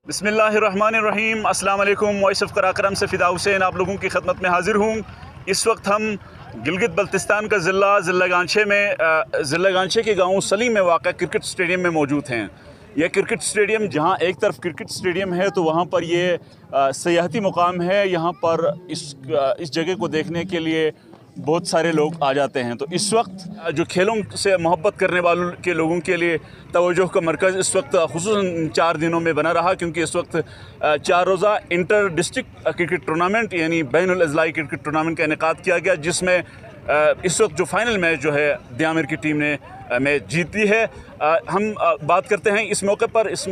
बिस्मिल्लाहिर्रहमानिर्रहीम। अस्सलाम वालेकुम। वॉइस ऑफ कराकरम से फ़िदा हुसैन आप लोगों की खदमत में हाज़िर हूँ। इस वक्त हम गिलगित बल्तिस्तान का ज़िला गांचे के गांव सलीम में वाक़ क्रिकेट स्टेडियम में मौजूद हैं। यह क्रिकेट स्टेडियम, जहां एक तरफ क्रिकेट स्टेडियम है तो वहां पर ये सियाहती मुकाम है। यहां पर इस जगह को देखने के लिए बहुत सारे लोग आ जाते हैं। तो इस वक्त जो खेलों से मोहब्बत करने वालों के लोगों के लिए तवज्जो का मरकज़ इस वक्त खुसूसन 4 दिनों में बना रहा, क्योंकि इस वक्त 4 रोज़ा इंटर डिस्ट्रिक्ट क्रिकेट टूर्नामेंट यानी बैनुल अज़लाई क्रिकेट टूर्नामेंट का इनेकाद किया गया, जिसमें इस वक्त जो फाइनल मैच जो है दियामिर की टीम ने मैच जीती है। हम बात करते हैं इस मौके पर इस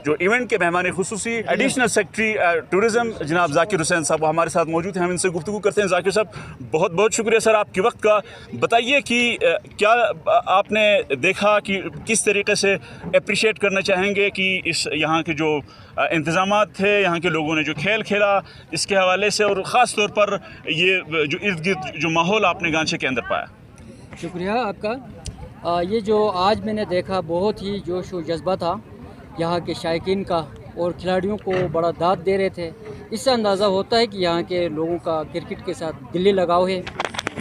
जो इवेंट के मेहमान खुसूसी एडिशनल सेक्रेटरी टूरिज़म जनाब ज़ाकिर हुसैन साहब हमारे साथ मौजूद हैं। हम इनसे गुफ्तगू करते हैं। ज़ाकिर साहब, बहुत बहुत शुक्रिया सर आपके वक्त का। बताइए कि क्या आपने देखा कि किस तरीके से अप्रिशिएट करना चाहेंगे कि इस यहाँ के जो इंतज़ामात थे, यहाँ के लोगों ने जो खेल खेला, इसके हवाले से, और ख़ास तौर पर ये जो इर्द गिर्द जो माहौल आपने गांचे के अंदर पाया। शुक्रिया आपका। ये जो आज मैंने देखा बहुत ही जोश व जज्बा था यहाँ के शायकीन का, और खिलाड़ियों को बड़ा दाद दे रहे थे। इससे अंदाज़ा होता है कि यहाँ के लोगों का क्रिकेट के साथ दिली लगाव है।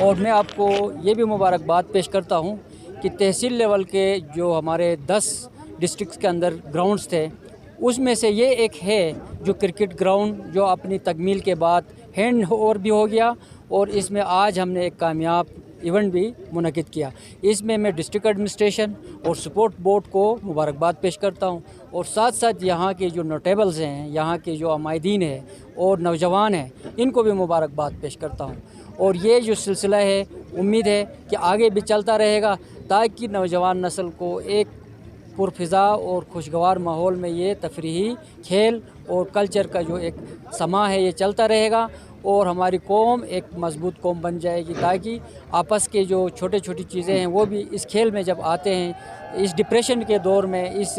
और मैं आपको ये भी मुबारकबाद पेश करता हूँ कि तहसील लेवल के जो हमारे 10 डिस्ट्रिक्ट के अंदर ग्राउंड्स थे, उसमें से ये एक है जो क्रिकेट ग्राउंड जो अपनी तकमील के बाद हैंड ओवर भी हो गया, और इसमें आज हमने एक कामयाब इवेंट भी मुनक़िद किया। इसमें मैं डिस्ट्रिक्ट एडमिनिस्ट्रेशन और सपोर्ट बोर्ड को मुबारकबाद पेश करता हूं, और साथ साथ यहाँ के जो नोटेबल्स हैं, यहाँ के जो अमायदीन हैं और नौजवान हैं, इनको भी मुबारकबाद पेश करता हूं। और ये जो सिलसिला है, उम्मीद है कि आगे भी चलता रहेगा, ताकि नौजवान नस्ल को एक पुरफ़िज़ा और खुशगवार माहौल में ये तफरीही खेल और कल्चर का जो एक समा है ये चलता रहेगा, और हमारी कौम एक मज़बूत कौम बन जाएगी, ताकि आपस के जो छोटे छोटी चीज़ें हैं वो भी इस खेल में जब आते हैं, इस डिप्रेशन के दौर में, इस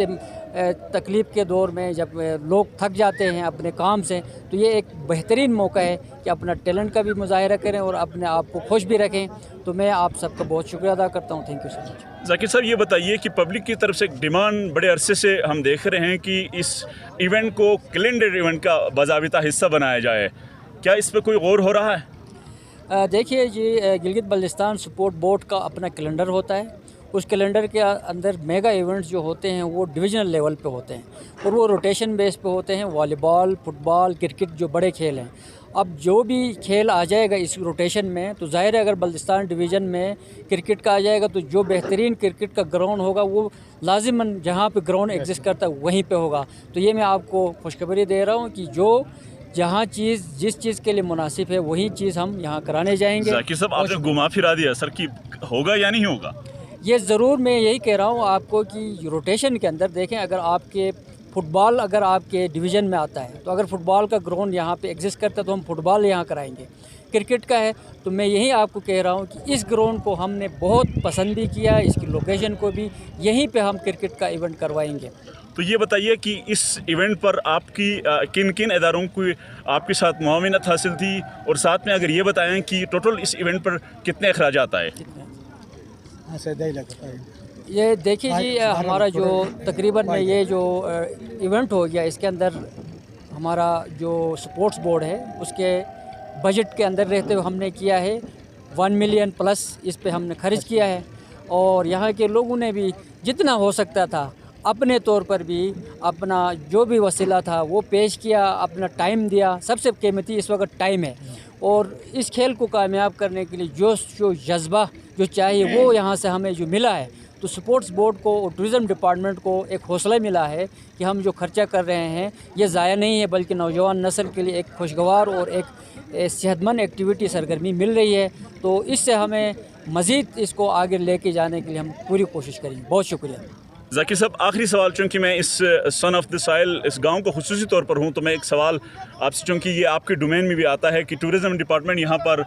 तकलीफ़ के दौर में जब लोग थक जाते हैं अपने काम से, तो ये एक बेहतरीन मौका है कि अपना टैलेंट का भी मुज़ाहिरा करें और अपने आप को खुश भी रखें। तो मैं आप सबका बहुत शुक्रिया अदा करता हूँ। Thank you so much. Zakir साहब, ये बताइए कि पब्लिक की तरफ से एक डिमांड बड़े अरसे से हम देख रहे हैं कि इस इवेंट को कैलेंडर इवेंट का बाज़ाबिता हिस्सा बनाया जाए, क्या इस पर कोई गौर हो रहा है? देखिए जी, गिलगित बल्तिस्तान सपोर्ट बोर्ड का अपना कैलेंडर होता है। उस कैलेंडर के अंदर मेगा इवेंट्स जो होते हैं वो डिविजनल लेवल पे होते हैं, और वो रोटेशन बेस पे होते हैं। वॉलीबॉल, फुटबॉल, क्रिकेट जो बड़े खेल हैं। अब जो भी खेल आ जाएगा इस रोटेशन में, तो ज़ाहिर है अगर बल्तिस्तान डिवीज़न में क्रिकेट का आ जाएगा तो जो बेहतरीन क्रिकेट का ग्राउंड होगा वो लाजिमन जहाँ पे ग्राउंड एग्जिस्ट करता है वहीं पे होगा। तो ये मैं आपको खुशखबरी दे रहा हूँ कि जो जहाँ चीज़ जिस चीज़ के लिए मुनासिब है वही चीज़ हम यहाँ कराने जाएंगे। ज़ाकिर साहब, आपने घुमा फिरा दिया सर कि होगा या नहीं होगा। ये ज़रूर, मैं यही कह रहा हूँ आपको कि रोटेशन के अंदर देखें, अगर आपके फुटबॉल अगर आपके डिवीज़न में आता है, तो अगर फुटबॉल का ग्राउंड यहाँ पे एग्जिस्ट करता है तो हम फुटबॉल यहाँ कराएंगे। क्रिकेट का है तो मैं यही आपको कह रहा हूँ कि इस ग्राउंड को हमने बहुत पसंद भी किया, इसकी लोकेशन को भी, यहीं पे हम क्रिकेट का इवेंट करवाएंगे। तो ये बताइए कि इस इवेंट पर आपकी किन किन इदारों की आपके साथ मुआवनत हासिल थी, और साथ में अगर ये बताएं कि टोटल इस इवेंट पर कितने अखराजात आए। ये देखिए जी, हमारा जो तकरीबन में ये जो इवेंट हो गया, इसके अंदर हमारा जो स्पोर्ट्स बोर्ड है उसके बजट के अंदर रहते हुए हमने किया है 1 मिलियन प्लस इस पे हमने खर्च किया है। और यहाँ के लोगों ने भी जितना हो सकता था अपने तौर पर भी अपना जो भी वसीला था वो पेश किया, अपना टाइम दिया। सबसे कीमती इस वक्त टाइम है, और इस खेल को कामयाब करने के लिए जो जज्बा जो चाहिए वो यहाँ से हमें जो मिला है, तो स्पोर्ट्स बोर्ड को और टूरिज़म डिपार्टमेंट को एक हौसला मिला है कि हम जो खर्चा कर रहे हैं ये ज़ाया नहीं है, बल्कि नौजवान नस्ल के लिए एक खुशगवार और एक सेहतमंद एक्टिविटी सरगर्मी मिल रही है। तो इससे हमें मज़ीद इसको आगे लेके जाने के लिए हम पूरी कोशिश करेंगे। बहुत शुक्रिया। ज़ाकिर साहब, आखिरी सवाल, चूँकि मैं इस सन ऑफ द साइल इस गांव को खुसूसी तौर पर हूं, तो मैं एक सवाल आपसे, चूँकि ये आपके डोमेन में भी आता है कि टूरिज़म डिपार्टमेंट यहाँ पर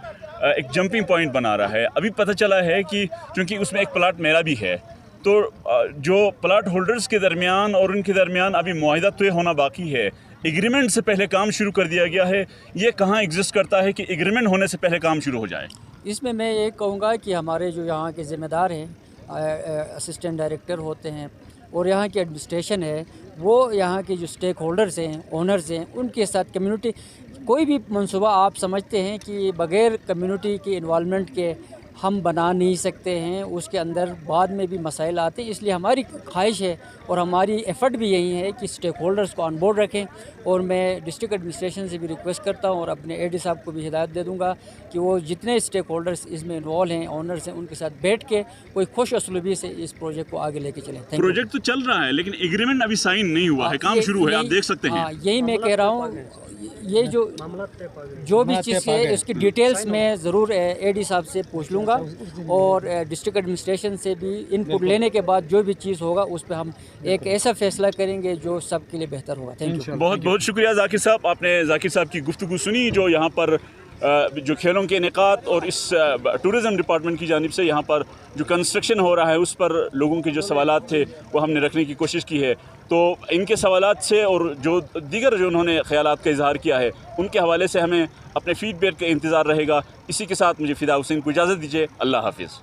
एक जंपिंग पॉइंट बना रहा है। अभी पता चला है कि चूँकि उसमें एक प्लाट मेरा भी है, तो जो प्लाट होल्डर्स के दरमियान और उनके दरमियान अभी मुआहिदा तय होना बाकी है। एग्रीमेंट से पहले काम शुरू कर दिया गया है, ये कहाँ एग्जिस्ट करता है कि एग्रीमेंट होने से पहले काम शुरू हो जाए? इसमें मैं ये कहूँगा कि हमारे जो यहाँ के ज़िम्मेदार हैं, असिस्टेंट डायरेक्टर होते हैं اور یہاں کی ایڈمنسٹریشن ہے وہ یہاں کے جو اسٹیک ہولڈرز ہیں، اونرز ہیں، ان کے ساتھ کمیونٹی کوئی بھی منصوبہ آپ سمجھتے ہیں کہ بغیر کمیونٹی کے انوالومنٹ کے ہم بنا نہیں سکتے ہیں، اس کے اندر بعد میں بھی مسائل آتے ہیں. اس لیے ہماری خواہش ہے اور ہماری ایفرٹ بھی یہی ہے کہ اسٹیک ہولڈرز کو آن بورڈ رکھیں. اور میں ڈسٹرکٹ ایڈمنسٹریشن سے بھی ریکویسٹ کرتا ہوں اور اپنے اے ڈی صاحب کو بھی ہدایت دے دوں گا کہ وہ جتنے اسٹیک ہولڈرز اس میں انوالو ہیں، اونرز ہیں، ان کے ساتھ بیٹھ کے کوئی خوش اسلوبی سے اس پروجیکٹ کو آگے لے کے چلیں. پروجیکٹ تو چل رہا ہے لیکن ایگریمنٹ ابھی سائن نہیں ہوا ہے، کام شروع ہے، آپ دیکھ سکتے ہیں. یہی میں کہہ رہا ہوں، یہ جو بھی چیز ہے اس کی ڈیٹیلز میں ضرور اے ڈی صاحب سے پوچھ لوں گا اور ڈسٹرکٹ ایڈمنسٹریشن سے بھی ان پٹ لینے کے بعد جو بھی چیز ہوگا اس پہ ہم ایک ایسا فیصلہ کریں گے جو سب کے لیے بہتر ہوگا. Thank you. بہت بہت شکریہ ذاکر صاحب. آپ نے ذاکر صاحب کی گفتگو سنی جو یہاں پر جو کھیلوں کے انعقاد اور اس ٹورزم ڈپارٹمنٹ کی جانب سے یہاں پر جو کنسٹرکشن ہو رہا ہے اس پر لوگوں کے جو سوالات تھے وہ ہم نے رکھنے کی کوشش کی ہے. تو ان کے سوالات سے اور جو دیگر جو انہوں نے خیالات کا اظہار کیا ہے ان کے حوالے سے ہمیں اپنے فیڈ بیک کا انتظار رہے گا. اسی کے ساتھ مجھے فدا حسین کو اجازت دیجیے. اللہ حافظ.